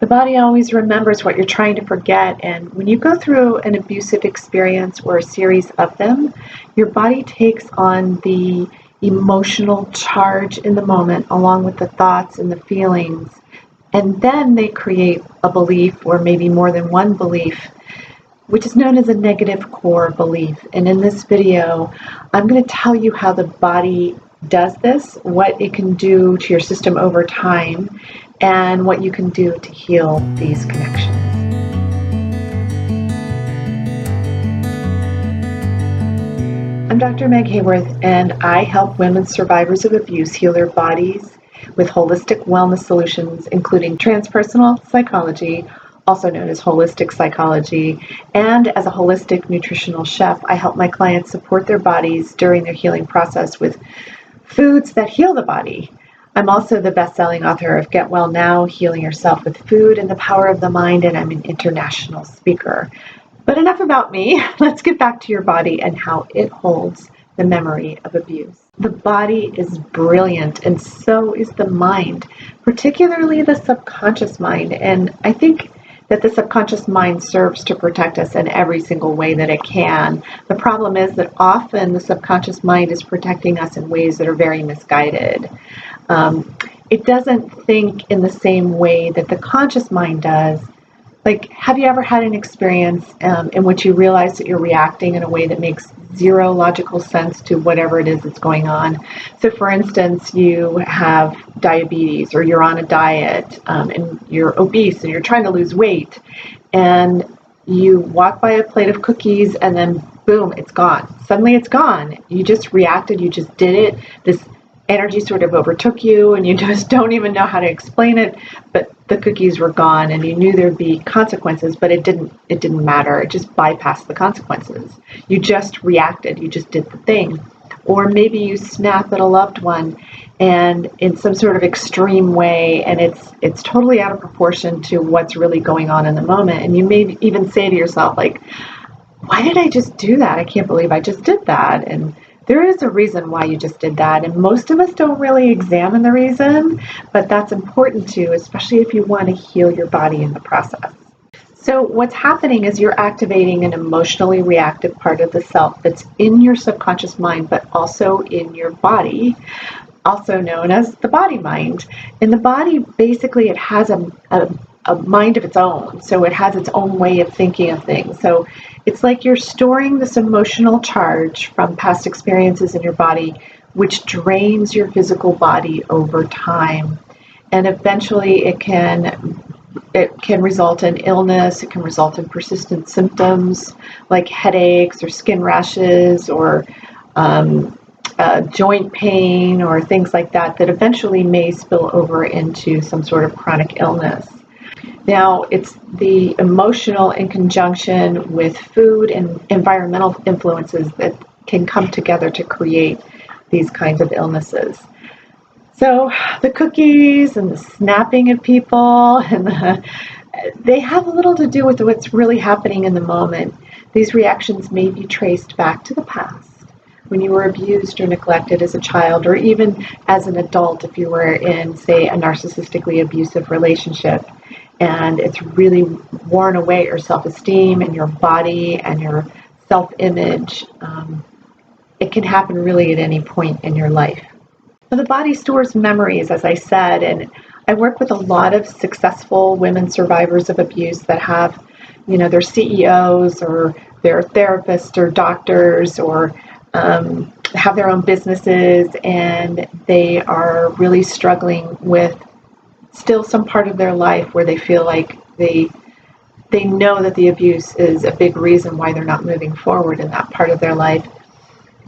The body always remembers what you're trying to forget, and when you go through an abusive experience or a series of them, your body takes on the emotional charge in the moment along with the thoughts and the feelings, and then they create a belief or maybe more than one belief, which is known as a negative core belief. And in this video, I'm going to tell you how the body does this, what it can do to your system over time, and what you can do to heal these connections. I'm Dr. Meg Haworth, and I help women survivors of abuse heal their bodies with holistic wellness solutions, including transpersonal psychology, also known as holistic psychology, and as a holistic nutritional chef, I help my clients support their bodies during their healing process with foods that heal the body. I'm also the best-selling author of Get Well Now, Healing Yourself with Food and the Power of the Mind, and I'm an international speaker. But enough about me. Let's get back to your body and how it holds the memory of abuse. The body is brilliant, and so is the mind, particularly the subconscious mind. And I think that the subconscious mind serves to protect us in every single way that it can. The problem is that often the subconscious mind is protecting us in ways that are very misguided. It doesn't think in the same way that the conscious mind does. Like, have you ever had an experience in which you realize that you're reacting in a way that makes zero logical sense to whatever it is that's going on? So, for instance, you have diabetes or you're on a diet and you're obese and you're trying to lose weight, and you walk by a plate of cookies and then boom, it's gone. Suddenly it's gone. You just reacted, you just did it. This energy sort of overtook you and you just don't even know how to explain it, but the cookies were gone and you knew there'd be consequences, but it didn't matter. It just bypassed the consequences. You just reacted, you just did the thing. Or maybe you snap at a loved one and in some sort of extreme way, and it's totally out of proportion to what's really going on in the moment. And you may even say to yourself, like, why did I just do that? I can't believe I just did that. And there is a reason why you just did that, and most of us don't really examine the reason, but that's important too, especially if you want to heal your body in the process. So what's happening is you're activating an emotionally reactive part of the self that's in your subconscious mind, but also in your body, also known as the body mind. And the body, basically, it has a mind of its own, so it has its own way of thinking of things. So it's like you're storing this emotional charge from past experiences in your body, which drains your physical body over time. And eventually it can result in illness. It can result in persistent symptoms like headaches or skin rashes or joint pain or things like that eventually may spill over into some sort of chronic illness. Now, it's the emotional in conjunction with food and environmental influences that can come together to create these kinds of illnesses. So the cookies and the snapping at people, they have little to do with what's really happening in the moment. These reactions may be traced back to the past, when you were abused or neglected as a child, or even as an adult if you were in, say, a narcissistically abusive relationship. And it's really worn away your self-esteem and your body and your self-image. It can happen really at any point in your life. So the body stores memories, as I said, and I work with a lot of successful women survivors of abuse that have, they're CEOs or they're therapists or doctors or have their own businesses, and they are really struggling with still some part of their life where they feel like they know that the abuse is a big reason why they're not moving forward in that part of their life.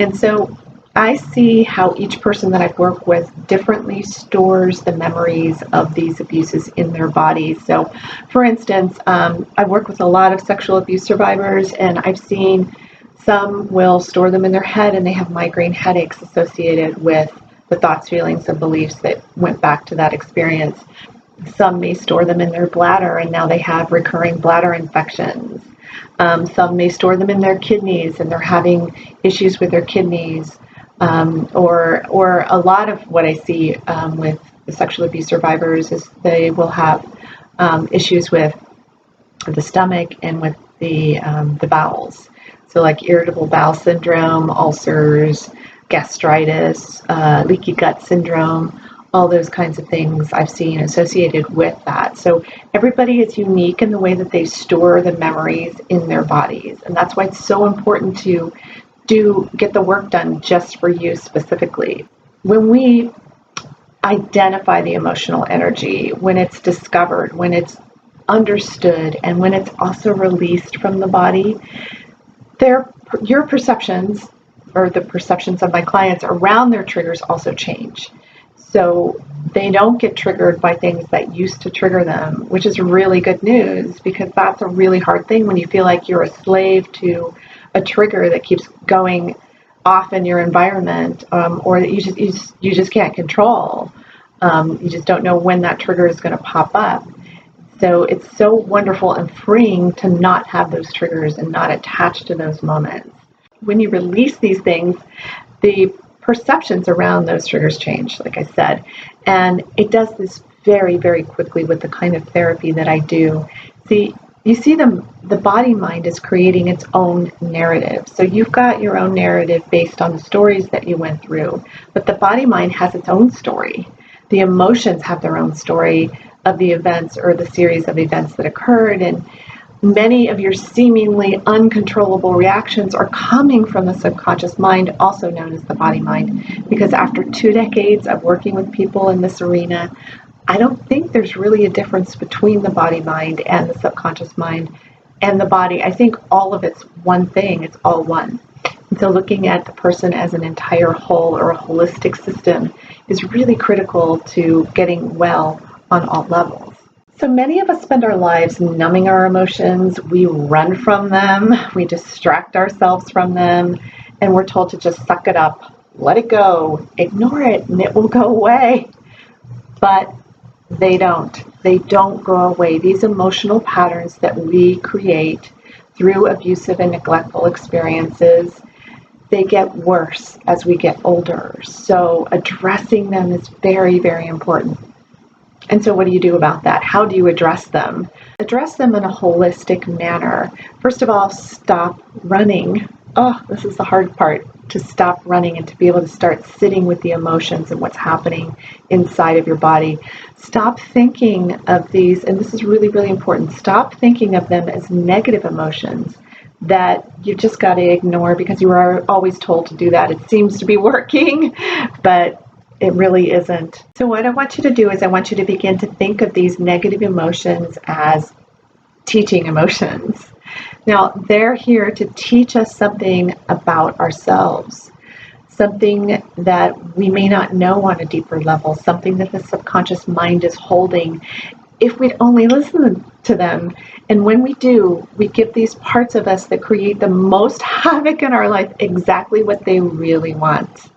And so I see how each person that I've worked with differently stores the memories of these abuses in their bodies. So, for instance, I work with a lot of sexual abuse survivors, and I've seen some will store them in their head, and they have migraine headaches associated with the thoughts, feelings, and beliefs that went back to that experience. Some may store them in their bladder, and now they have recurring bladder infections. Some may store them in their kidneys, and they're having issues with their kidneys. Or a lot of what I see with the sexual abuse survivors is they will have issues with the stomach and with the bowels. So like irritable bowel syndrome, ulcers, gastritis, leaky gut syndrome, all those kinds of things I've seen associated with that. So everybody is unique in the way that they store the memories in their bodies. And that's why it's so important to get the work done just for you specifically. When we identify the emotional energy, when it's discovered, when it's understood, and when it's also released from the body, your perceptions, or the perceptions of my clients around their triggers, also change. So they don't get triggered by things that used to trigger them, which is really good news, because that's a really hard thing when you feel like you're a slave to a trigger that keeps going off in your environment, or that you just can't control. You just don't know when that trigger is going to pop up. So it's so wonderful and freeing to not have those triggers and not attach to those moments. When you release these things, the perceptions around those triggers change, like I said. And it does this very, very quickly with the kind of therapy that I do. You see the body mind is creating its own narrative. So you've got your own narrative based on the stories that you went through, but the body mind has its own story. The emotions have their own story of the events or the series of events that occurred, and many of your seemingly uncontrollable reactions are coming from the subconscious mind, also known as the body mind, because after 2 decades of working with people in this arena, I don't think there's really a difference between the body mind and the subconscious mind and the body. I think all of it's one thing, it's all one. And so looking at the person as an entire whole or a holistic system is really critical to getting well on all levels. So many of us spend our lives numbing our emotions. We run from them, we distract ourselves from them, and we're told to just suck it up, let it go, ignore it, and it will go away. But they don't. They don't go away. These emotional patterns that we create through abusive and neglectful experiences, they get worse as we get older. So addressing them is very, very important. And so what do you do about that? How do you address them? Address them in a holistic manner. First of all, stop running. Oh, this is the hard part, to stop running and to be able to start sitting with the emotions and what's happening inside of your body. Stop thinking of these, and this is really, really important, stop thinking of them as negative emotions that you've just got to ignore because you are always told to do that. It seems to be working, but it really isn't. So what I want you to do is I want you to begin to think of these negative emotions as teaching emotions. Now, they're here to teach us something about ourselves, something that we may not know on a deeper level, something that the subconscious mind is holding, if we'd only listen to them. And when we do, we give these parts of us that create the most havoc in our life exactly what they really want.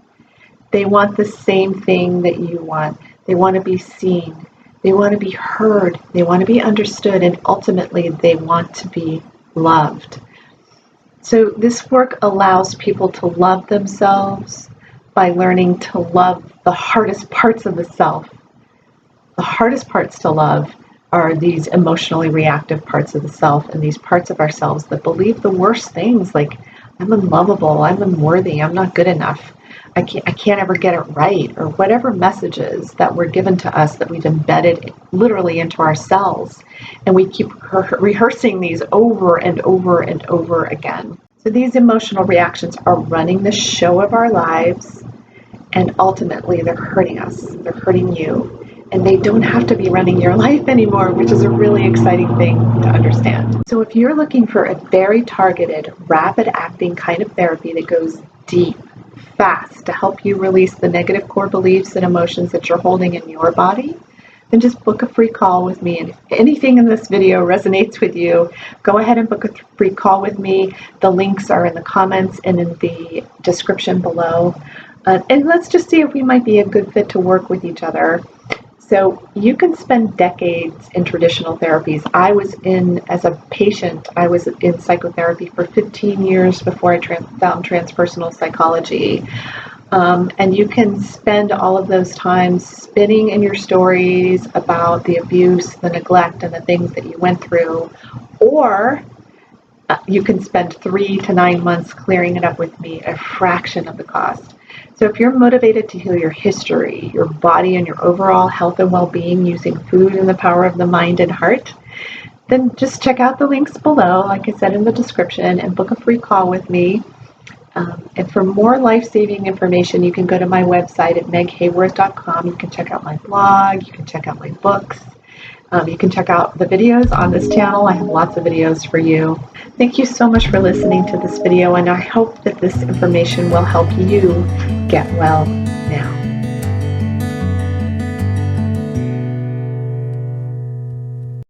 They want the same thing that you want. They want to be seen. They want to be heard. They want to be understood. And ultimately, they want to be loved. So this work allows people to love themselves by learning to love the hardest parts of the self. The hardest parts to love are these emotionally reactive parts of the self, and these parts of ourselves that believe the worst things, like I'm unlovable, I'm unworthy, I'm not good enough, I can't ever get it right, or whatever messages that were given to us that we've embedded literally into ourselves. And we keep rehearsing these over and over and over again. So these emotional reactions are running the show of our lives, and ultimately they're hurting us, they're hurting you. And they don't have to be running your life anymore, which is a really exciting thing to understand. So if you're looking for a very targeted, rapid-acting kind of therapy that goes deep, fast, to help you release the negative core beliefs and emotions that you're holding in your body, then just book a free call with me. And if anything in this video resonates with you, go ahead and book a free call with me. The links are in the comments and in the description below. And let's just see if we might be a good fit to work with each other. So you can spend decades in traditional therapies. As a patient, I was in psychotherapy for 15 years before I found transpersonal psychology. And you can spend all of those times spinning in your stories about the abuse, the neglect, and the things that you went through. Or you can spend 3 to 9 months clearing it up with me at a fraction of the cost. So if you're motivated to heal your history, your body, and your overall health and well-being using food and the power of the mind and heart, then just check out the links below, like I said in the description, and book a free call with me. And for more life-saving information, you can go to my website at meghaworth.com. You can check out my blog, you can check out my books, you can check out the videos on this channel. I have lots of videos for you. Thank you so much for listening to this video, and I hope that this information will help you get well now.